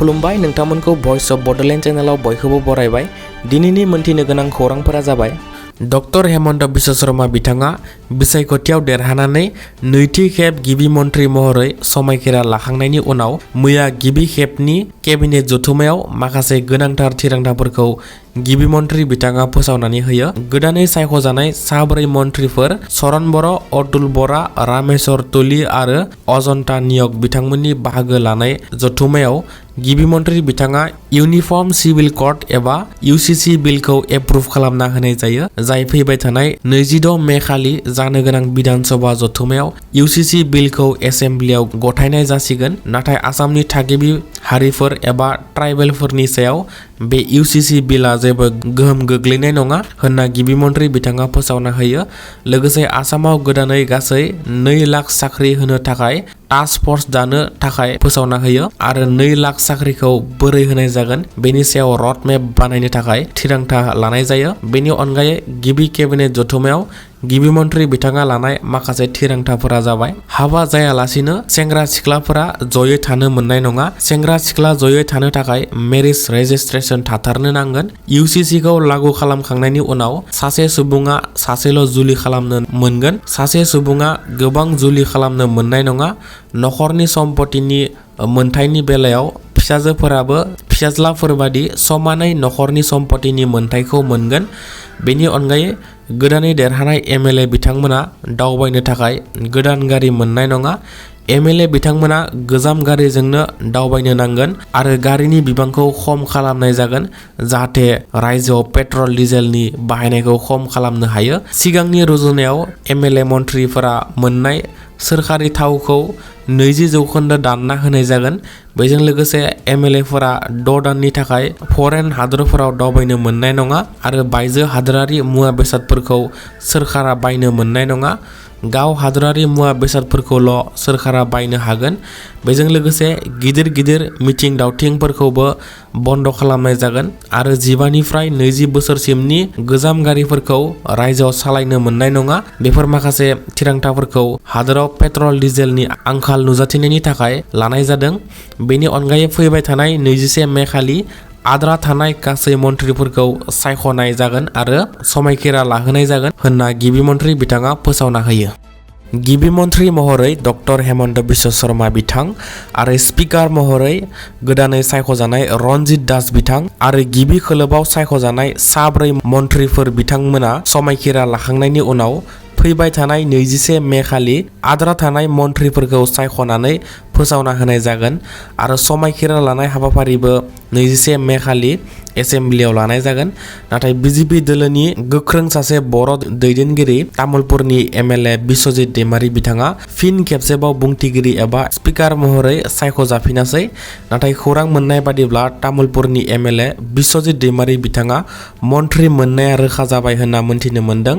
खुलुमबाय नोंथांमोनखौ voice of Bodoland चैनलाव बयखौबो बरायबाय। दिनैनि मोनथिनो गोनां खौरांफोरा जाबाय डॉक्टर हेमंत बिश्व शर्मा बिथाङा बिसायख'थियाव देरहानानै नैथि खेब गिबि मन्थ्रि महरै समायखिरा लाखांनायनि उनाव मैया गिबि खेबनि केबिनेट जथुमायाव माखासे गोनांथार थिरांथाफोरखौ गिबि मन्थ्रि बिथाङा फोसावनानै होयो। गोदानै सायख'जानाय साब्रै मन्थ्रिफोर शरण बर, अतुल बरा, रामेश्वर तुली आरो अजन्ता नियक बिथांमोननि बाहागो लानाय जथुमायाव गिबि मन्थ्रि बिथाङा इउनिफर्म सिविल कोड एबा UCC बिलखौ एप्रुभ खालामना होनाय जायो, जाय फैबाय थानाय 26 मे खालि जानो गोनां विधानसभा जथुमायाव UCC बिलखौ एसेम्ब्लियाव गथायनाय जासिगोन। नाथाय आसामनि थागिबि हारिफोर एबा ट्राइबेलफोरनि सायाव बे UCC बिला जेबो गोहोम गोग्लैनाय नङा होनना गिबि मन्थ्रि बिथाङा फोसावना होयो। लोगोसे आसामाव गोदानै गासै 2 लाख साख्रि होनो थाखाय टास्क फोर्स दानो थाखाय फोसावना होयो आरो 2 लाख साख्रिखौ बोरै होनाय जागोन बेनि सायाव रड मेप बानायनो थाखाय थिरांथा लानाय जायो। बेनि अनगायै गिबि केबिनेट जथुमायाव गिबि मन्थ्रि बिथाङा लानाय माखासे थिरांथाफोरा जाबाय हाबा जायालासिनो सेंग्रा सिख्लाफोरा जयै थानो मोननाय नङा। सेंग्रा सिख्ला जयै थानो थाखाय मेरिज रेजिस्ट्रेशन थाथारनो नांगोन। UCC खौ लागू खालामखांनायनि उनाव सासे सुबुङा सासेल' जुलि खालामनो मोनगोन। सासे सुबुङा गोबां जुलि खालामनो मोननाय नङा। नखरनि सम्पतिनि मोनथायनि बेलायाव फिसाजोफोराबो फिसाज्लाफोरबादि समानै नखरनि सम्पतिनि मोनथायखौ मोनगोन। बेनि अनगायै गोदानै देरहानाय MLA बिथांमोना दावबायनो थाखाय गोदान गारि मोननाय नङा। MLA बिथांमोना गोजाम गारिजोंनो दावबायनो नांगोन आरो गारिनि बिबांखौ खम खालामनाय जागोन जाहाथे रायजोआव पेट्रल डिजेलनि बाहायनायखौ खम खालामनो हायो। सिगांनि रुजुनायाव MLA मन्थ्रिफोरा मोननाय सोरखारि थावखौ 20% दानना होनाय जागोन। बेजों लोगोसे MLA फोरा 6 दाननि थाखाय फरेन हादरफोराव दावबायनो मोननाय नङा आरो बायजो हादोरारि मुवा बेसादफोरखौ सोरखारा बायनो मोननाय नङा। गाव हादोरारि मुवा बेसादफोरखौल' सोरखारा बायनो हागोन। बेजों लोगोसे गिदिर गिदिर मिथिं दावथिंफोरखौबो बन्द खालामनाय जागोन आरो 15 निफ्राय 20 बोसोरसिमनि गोजाम गारिफोरखौ रायजोआव सालायनो मोननाय नङा। बेफोर माखासे थिरांथाफोरखौ हादोराव पेट्रल डिजेलनि आंखाल नुजाथिनायनि थाखाय लानाय जादों। बेनि अनगायै फैबाय थानाय 21 मे खालि आद्रा थानाय गासै मन्थ्रिफोरखौ सायख'नाय जागोन आरो समायखिरा लाहोनाय जागोन होनना गिबि मन्थ्रि बिथाङा फोसावना होयो। गिबि मन्थ्रि महरै डक्टर हेमंत बिश्व शर्मा बिथां आरो स्पिकार महरै गोदानै सायख'जानाय रन्जित दास बिथां आरो गिबि खोलोबाव सायख'जानाय साब्रै मन्थ्रिफोर बिथांमोना समायखिरा लाखांनायनि उनाव फैबाय थानाय 21 मे खालि आद्रा थानाय मन्थ्रिफोरखौ सायख'नानै फोसावना होनाय जागोन आरो समायखिरा लानाय हाबाफारिबो 21 मे खालि एसेम्ब्लियाव लानाय जागोन। नाथाय BJP दोलोनि गोख्रों सासे बर' दैदेनगिरि तामुलपुरनि MLA बिश्वजित दैमारी बिथाङा फिन खेबसेबाव बुंथिगिरि एबा स्पिकार महरै सायख'जाफिनासै। नाथाय खौरां मोननाय बादिब्ला तामुलपुरनि MLA बिश्वजित दैमारी बिथाङा मन्थ्रि मोननाया रोखा जाबाय होनना मोनथिनो मोन्दों।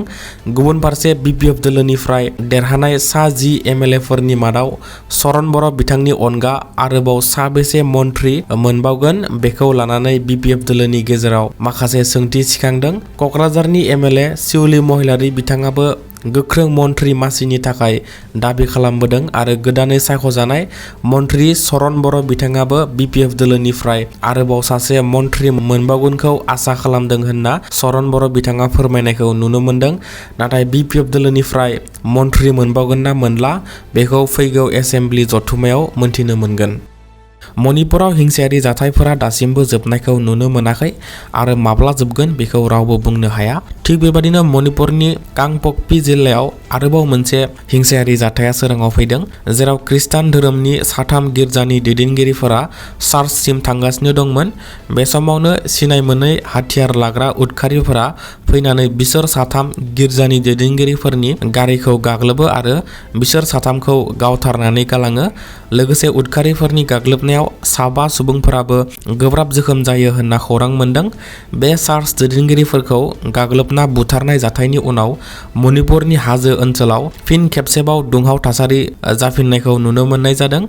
गुबुन फारसे BPF दोलोनिफ्राय देरहानाय सा 10 MLA फोरनि मादाव शरण बर बिथांनि अनगा आरोबाव साबेसे मन्थ्रि मोनबावगोन बेखौ लानानै BPF दोलोनि गेजेराव माखासे सोंथि सिखांदों। क'क्राझारनि MLA सिबि महिलारी बिथाङाबो गोख्रों मन्थ्रि मासिनि थाखाय दाबि खालामबोदों आरो गोदानै सायख'जानाय मन्थ्रि शरण बर बिथाङाबो BPF दोलोनिफ्राय आरोबाव सासे मन्थ्रि मोनबावगोनखौ आसा खालामदों होनना शरण बर बिथाङा फोरमायनायखौ नुनो मोन्दों। नाथाय BPF दोलोनिफ्राय मन्थ्रि मोनबावगोन ना मोनला बेखौ फैगौ एसेम्ब्लि जथुमायाव मोनथिनो मोनगोन। मणिपुराव हिंसायारि जाथायफोरा दासिमबो जोबनायखौ नुनो मोनाखै आरो माब्ला जोबगोन बेखौ रावबो बुंनो हाया। थिग बेबादिनो मणिपुरनि कांपकपि जिल्लायाव आरोबाव मोनसे हिंसायारि जाथाया सोराङाव फैदों, जेराव खृष्टान धोरोमनि 3 गिर्जानि दैदेनगिरिफोरा चार्चसिम थांगासिनो दंमोन। बे समावनो सिनाय मोनै हाथियार लाग्रा उदखारिफोरा फैनानै बिसोर 3 गिर्जानि दैदेनगिरिफोरनि गारिखौ गाग्लोबो आरो बिसोर 3खौ गावथारनानै गालाङो। लोगोसे उदखारिफोरनि गाग्लोबनायाव 5 सुबुंफोराबो गोब्राब जोखोम जायो होनना खौरां मोन्दों। बे चार्च दैदेनगिरिफोरखौ गाग्लोबना बुथारनाय जाथायनि उनाव मणिपुरनि हाजो ओनसोलाव फिन खेबसेबाव दुंहाव थासारि जाफिननायखौ नुनो मोननाय जादों,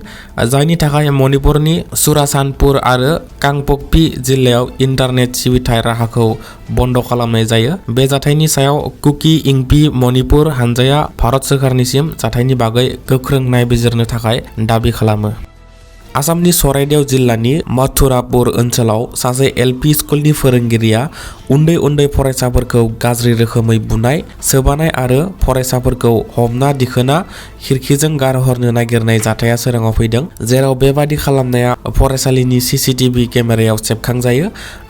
जायनि थाखाय मणिपुरनि चुराचान्दपुर आरो कांपकपि जिल्लायाव इन्टारनेट सिबिथाय राहाखौ बन्द खालामनाय जायो। बे जाथायनि सायाव कुकी इंपी मणिपुर हानजाया भारत सोरखारनिसिम जाथायनि बागै गोख्रों नायबिजिरनो थाखाय दाबि खालामो। आसामनि सराइदेव जिल्लानि मथुरापुर ओनसोलाव सासे एलपि स्कुलनि फोरोंगिरिया उन्दै फरायसाफोरखौ गाज्रि रोखोमै बुनाय, सोबानाय आरो फरायसाफोरखौ हमना दिखोना खिरखिजों गारहरनो नागिरनाय जाथाया सोराङाव फैदों, जेराव बेबादि खालामनाया फरायसालिनि CCTV केमेरायाव सेबखांजायो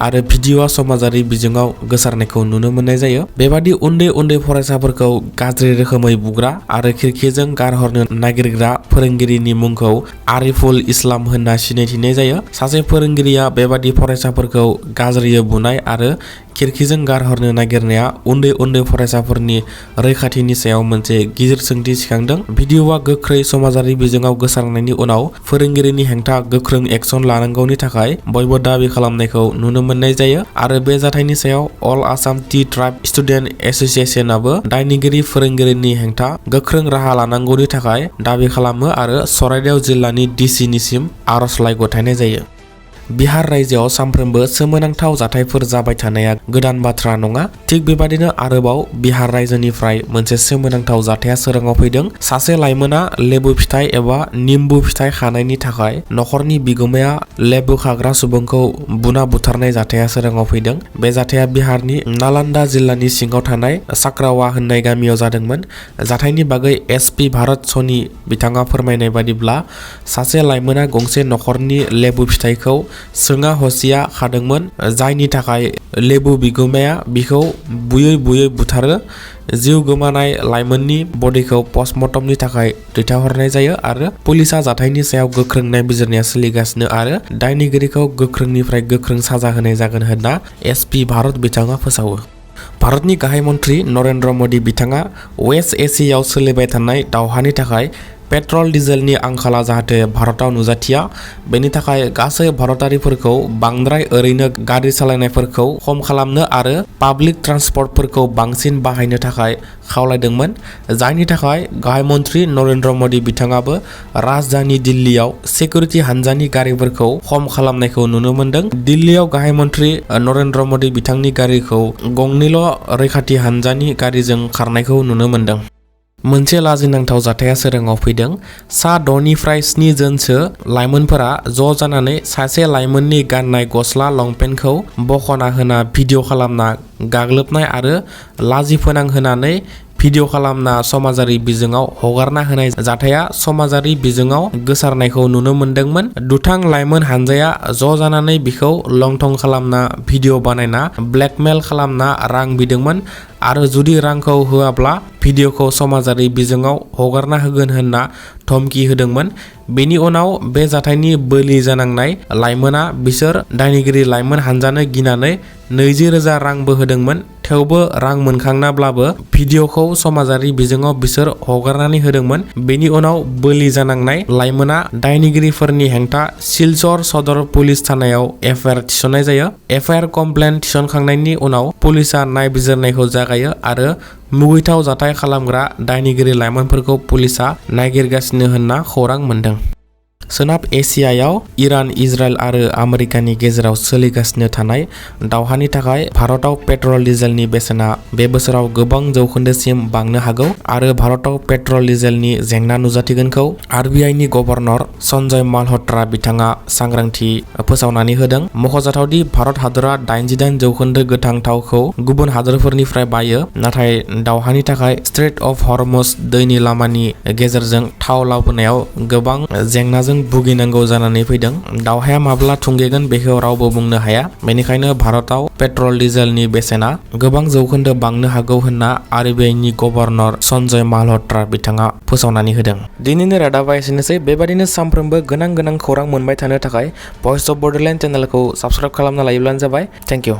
आरो भिडिअ'आ समाजारि बिजोङाव गोसारनायखौ नुनो मोननाय जायो। बेबादि उन्दै फरायसाफोरखौ गाज्रि रोखोमै बुग्रा आरो खिरखिजों गारहरनो नागिरग्रा फोरोंगिरिनि मुंखौ आरिफुल इस्लाम होनना सिनायथिनाय जायो। सासे फोरोंगिरिया बेबादि फरायसाफोरखौ गाज्रियै बुनाय आरो खिरखिजों गारहरनो नागिरनाया उन्दै फरायसाफोरनि रैखाथिनि सायाव मोनसे गिदिर सोंथि सिखांदों। भिडिअ'आ गोख्रै समाजारि बिजोङाव गोसारनायनि उनाव फोरोंगिरिनि हेंथा गोख्रों एक्सन लानांगौनि थाखाय बयबो दाबि खालामनायखौ नुनो मोननाय जायो आरो बे जाथायनि सायाव अल आसाम टि ट्राइब स्टुडेन्ट एस'सिएशनाबो दायनिगिरि फोरोंगिरिनि हेंथा गोख्रों राहा लानांगौनि थाखाय दाबि खालामो आरो सराइदेव जिल्लानि DCनिसिम आर'जलाइ गथायनाय जायो। बिहार रायजोआव सानफ्रोमबो सोमोनांथाव जाथायफोर जाबाय थानाया गोदान बाथ्रा नङा। थिग बेबादिनो आरोबाव बिहार रायजोनिफ्राय मोनसे सोमोनांथाव जाथाया सोराङाव फैदों। सासे लाइमोना लेबु फिथाइ एबा निम्बु फिथाइ खानायनि थाखाय नखरनि बिगोमाया लेबु खाग्रा सुबुंखौ बुना बुथारनाय जाथाया सोराङाव फैदों। बे जाथाया बिहारनि नालन्दा जिल्लानि सिङाव थानाय साक्रावा होननाय गामियाव जादोंमोन। जाथायनि बागै SP भारत सनि बिथाङा फोरमायनाय बादिब्ला सासे लाइमोना गंसे नखरनि लेबु फिथाइखौ सोङा हसिया खादोंमोन, जायनि थाखाय लेबु बिगोमाया बिखौ बुयै बुथारो। जिउ गोमानाय लाइमोननि बडिखौ पस्टमर्टमनि थाखाय दैथायहरनाय जायो आरो पुलिसा जाथायनि सायाव गोख्रों नायबिजिरनाया सोलिगासिनो आरो दायनिगिरिखौ गोख्रोंनिफ्राय गोख्रों साजा होनाय जागोन होनना SP भारत बिथाङा फोसावो। भारतनि गाहाय मन्त्रि नरेन्द्र मदि बिथाङा वेस्ट एसियायाव सोलिबाय थानाय दावहानि थाखाय पेट्रल डिजेलनि आंखाला जाहाथे भारताव नुजाथिया, बेनि थाखाय गासै भारतारिफोरखौ बांद्राय ओरैनो गारि सालायनायफोरखौ खम खालामनो आरो पाब्लिक ट्रान्सपर्टफोरखौ बांसिन बाहायनो थाखाय खावलायदोंमोन, जायनि थाखाय गाहाय मन्त्रि नरेन्द्र मदि बिथाङाबो राजधानी दिल्लीयाव सिकिउरिटि हानजानि गारिफोरखौ खम खालामनायखौ नुनो मोनदों। दिल्लीयाव गाहाय मन्त्रि नरेन्द्र मदि बिथांनि गारिखौ गंनैल' रैखाथि हानजानि गारिजों खारनायखौ नुनो मोनदों। मोनसे लाजिनांथाव जाथाया सोराङाव फैदों। सा 6निफ्राय 7 जनसो लाइमोनफोरा ज' जानानै सासे लाइमोननि गाननाय गस्ला लंपेन्टखौ बख'ना होना भिडिअ' खालामना गाग्लोबनाय आरो लाजि फोनांहोनानै भिडिअ' खालामना समाजारि बिजोङाव हगारना होनाय जाथाया समाजारि बिजोङाव गोसारनायखौ नुनो मोनदोंमोन। दुथां लाइमोन हानजाया ज' जानानै बिखौ लंथं खालामना भिडिअ' बानायना ब्लेकमेल खालामना रां बिदोंमोन आरो जुदि रांखौ होआब्ला भिडिअ'खौ समाजारि बिजोङाव हगारना होगोन होनना धमकी होदोंमोन। बेनि उनाव बे जाथायनि बोलि जानांनाय लाइमोना बिसोर दायनिगिरि लाइमोन हानजानो गिनानै 20,000 रांबो होदोंमोन। थेवबो रां मोनखांनाब्लाबो भिडिअ'खौ समाजारि बिजोङाव बिसोर हगारनानै होदोंमोन। बेनि उनाव बोलि जानांनाय लाइमोना दायनिगिरिफोरनि हेंथा सिलचर सदर पुलिस थानायाव FIR थिसननाय जायो। FIR कमप्लेन थिसनखांनायनि उनाव पुलिसा नायबिजिरनायखौ जागायो आरो मुगैथाव जाथाय खालामग्रा दायनिगिरि लाइमोनफोरखौ पुलिसा नागिरगासिनो होनना खौरां मोनदों। सोनाब एसियायाव इरान, इजराइल आरो आमेरिकानि गेजेराव सोलिगासिनो थानाय दावहानि थाखाय भारताव पेट्रल डिजेलनि बेसेना बे बोसोराव गोबां जौखोन्दोसिम बांनो हागौ आरो भारताव पेट्रल डिजेलनि जेंना नुजाथिगोनखौ RBIनि गभर्नर सन्जय मालहत्रा बिथाङा सांग्रांथि फोसावनानै होदों। मख'जाथावदि भारत हादरा 88% गोथां थावखौ गुबुन हादोरफोरनिफ्राय बायो, नाथाय दावहानि थाखाय स्ट्रेट अफ हर्मुज दैनि लामानि गेजेरजों थाव लाबोनायाव गोबां जेंनाजों भुगिनांगौ जानानै फैदों। दावहाया माब्ला थुंगेगोन बेखौ रावबो बुंनो हाया, बेनिखायनो भारताव पेट्रल डिजेलनि बेसेना गोबां जौखोन्दो बांनो हागौ होनना RBIनि गभर्नर सन्जय मालहत्रा बिथाङा फोसावनानै होदों। दिनैनि रादाबा एसेनोसै। बेबादिनो सानफ्रोमबो गोनां खौरां मोनबाय थानो थाखाय भइस अफ बडोलेण्ड चेनेलखौ साबस्क्राइब खालामना लायोब्लानो जाबाय। Thank you.